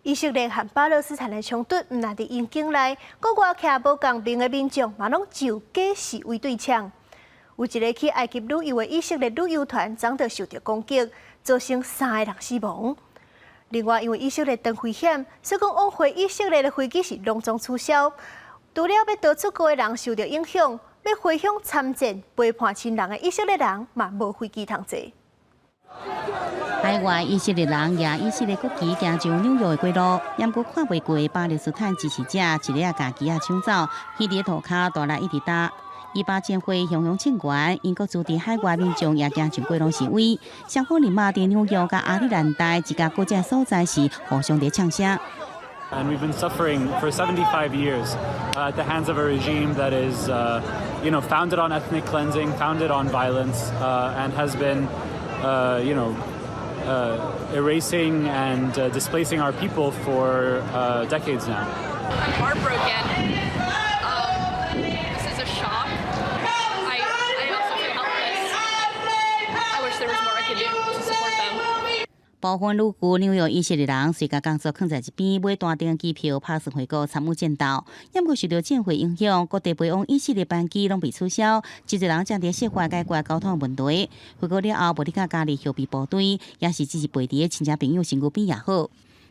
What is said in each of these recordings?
以色列和巴勒斯坦的冲突，唔但伫因境内，国外徛无共鸣的民众嘛拢就假示为对枪。有一个去埃及旅游的以色列旅游团，遭到受到攻击，造成3个人死亡。另外，因为以色列长危险，所以讲往回以色列的飞机是隆重取消。除了要逃出国的人受到影响，要回乡参战陪伴亲人的以色列人嘛无飞机通坐。海外以色列人也以色列国旗行上纽约的街路，也过看袂过巴勒斯坦支持者一个家己抢走，迄个涂骹大力一直打。伊把建会雄雄庆元，英国驻地海外民众也行上街路示威。双方立马伫纽约甲亚历兰大一家国际所在时互相伫呛声。And we've been suffering for 75 years at the hands of a regime that is, founded on ethnic cleansing, founded on violence, and has been, erasing and displacing our people for decades now. I'm heartbroken. This is a shock. I also feel helpless. I wish there was more I could do to support them. 部分旅居纽约以色列人随家工作囥在一边，买单程机票拍算回国参与战斗。因过受到战火影响，各地飞往以色列班机拢被取消，真侪人正伫设法解决交通问题。回国了后，无伫甲家里休避部队，也是只是陪伫的亲戚朋友身躯边也好。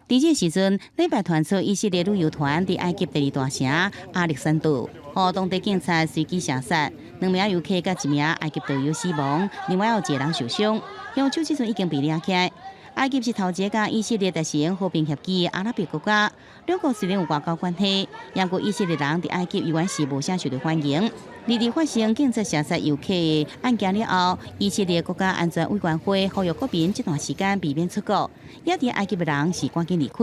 伫这时阵，礼拜传出以色列旅游团伫埃及第2大城亚历山大，互当地警察随机射杀，2名游客甲1名埃及导游死亡，另外有1个人受伤。凶手即阵已经被抓起来。埃及是头一个甲以色列达成和平协议的阿拉伯国家，两国虽然有外交关系，不过以色列人伫埃及依然是无啥受到欢迎。2日发生警察射杀游客的案件了后，以色列国家安全委员会呼吁国民这段时间避免出国，也伫埃及的人是赶紧离开。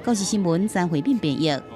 国际新闻张惠敏编译。